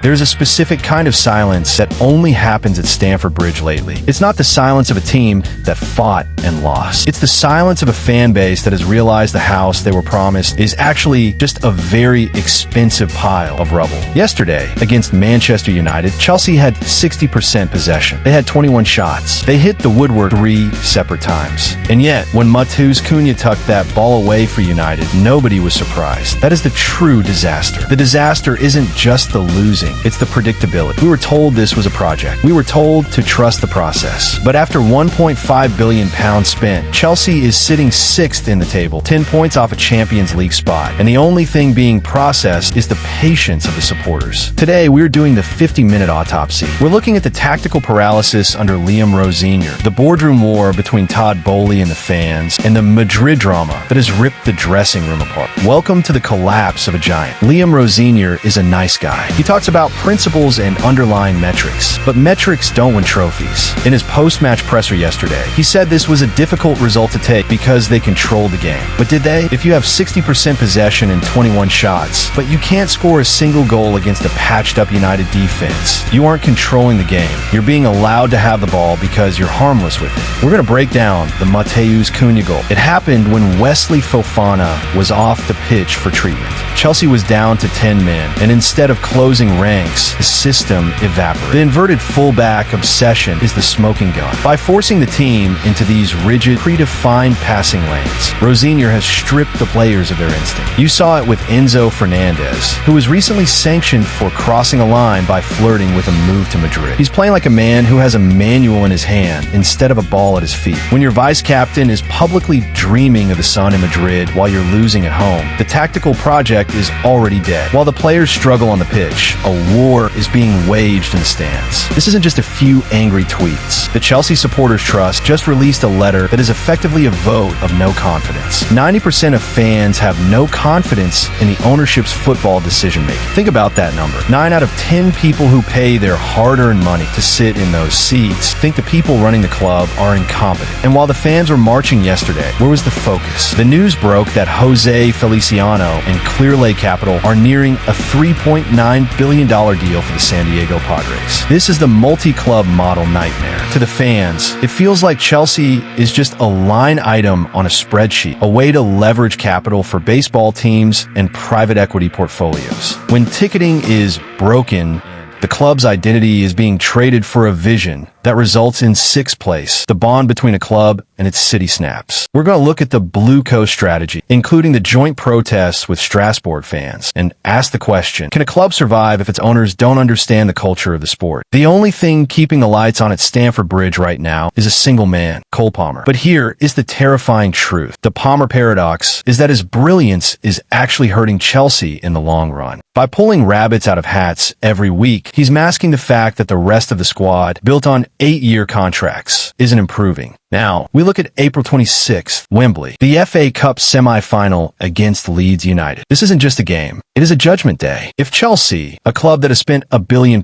There's a specific kind of silence that only happens at Stamford Bridge lately. It's not the silence of a team that fought and lost. It's the silence of a fan base that has realized the house they were promised is actually just a very expensive pile of rubble. Yesterday, against Manchester United, Chelsea had 60% possession. They had 21 shots. They hit the woodwork 3 separate times. And yet, when Matheus Cunha tucked that ball away for United, nobody was surprised. That is the true disaster. The disaster isn't just the losing, it's the predictability. We were told this was a project. We were told to trust the process. But after £1.5 billion spent, Chelsea is sitting 6th in the table, 10 points off a Champions League spot. And the only thing being processed is the patience of the supporters. Today, we're doing the 50-minute autopsy. We're looking at the tactical paralysis under Liam Rosenior, the boardroom war between Todd Boehly and the fans, and the Madrid drama that has ripped the dressing room apart. Welcome to the collapse of a giant. Liam Rosenior is a nice guy. He talks about principles and underlying metrics, but metrics don't win trophies. In his post-match presser yesterday, he said this was a difficult result to take because they controlled the game. But did they? If you have 60% possession and 21 shots, but you can't score a single goal against a patched-up United defense, you aren't controlling the game. You're being allowed to have the ball because you're harmless with it. We're going to break down the Matheus Cunha goal. It happened when Wesley Fofana was off the pitch for treatment. Chelsea was down to 10 men, and instead of closing ranks, the system evaporated. The inverted fullback obsession is the smoking gun. By forcing the team into these rigid, predefined passing lanes, Rosenior has stripped the players of their instinct. You saw it with Enzo Fernández, who was recently sanctioned for crossing a line by flirting with a move to Madrid. He's playing like a man who has a manual in his hand instead of a ball at his feet. When your vice-captain is publicly dreaming of the sun in Madrid while you're losing at home, the tactical project is already dead. While the players struggle on the pitch, a war is being waged in the stands. This isn't just a few angry tweets. The Chelsea Supporters Trust just released a letter that is effectively a vote of no confidence. 90% of fans have no confidence in the ownership's football decision-making. Think about that number. 9 out of 10 people who pay their hard-earned money to sit in those seats think the people running the club are incompetent. And while the fans were marching yesterday, where was the focus? The news broke that Jose Feliciano and Clearlake Capital are nearing a $3.9 billion deal for the San Diego Padres. This is the multi-club model nightmare. To the fans, it feels like Chelsea is just a line item on a spreadsheet, a way to leverage capital for baseball teams and private equity portfolios. When ticketing is broken, the club's identity is being traded for a vision that results in 6th place. The bond between a club and its city snaps. We're going to look at the BlueCo strategy, including the joint protests with Strasbourg fans, and ask the question, can a club survive if its owners don't understand the culture of the sport? The only thing keeping the lights on at Stamford Bridge right now is a single man, Cole Palmer. But here is the terrifying truth. The Palmer paradox is that his brilliance is actually hurting Chelsea in the long run. By pulling rabbits out of hats every week, he's masking the fact that the rest of the squad, built on 8-year contracts, isn't improving. Now, we look at April 26th, Wembley, the FA Cup semi-final against Leeds United. This isn't just a game. It is a judgment day. If Chelsea, a club that has spent £1 billion,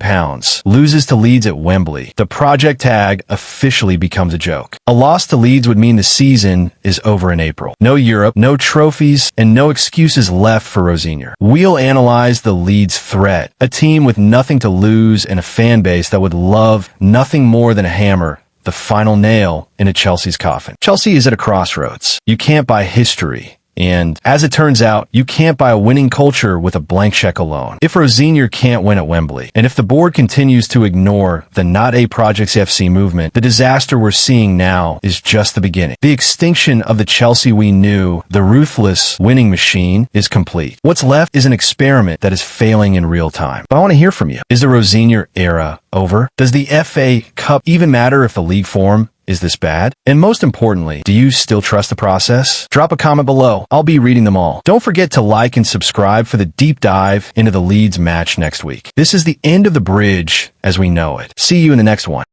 loses to Leeds at Wembley, the project tag officially becomes a joke. A loss to Leeds would mean the season is over in April. No Europe, no trophies, and no excuses left for Rosenior. We'll analyze the Leeds threat, a team with nothing to lose and a fan base that would love nothing more than a hammer, the final nail into Chelsea's coffin. Chelsea is at a crossroads. You can't buy history. And as it turns out, you can't buy a winning culture with a blank check alone. If Rosenior can't win at Wembley, and if the board continues to ignore the Not A Projects FC movement, the disaster we're seeing now is just the beginning. The extinction of the Chelsea we knew, the ruthless winning machine, is complete. What's left is an experiment that is failing in real time. But I want to hear from you. Is the Rosenior era over? Does the FA Cup even matter if the league form is this bad? And most importantly, do you still trust the process? Drop a comment below. I'll be reading them all. Don't forget to like and subscribe for the deep dive into the Leeds match next week. This is the end of the bridge as we know it. See you in the next one.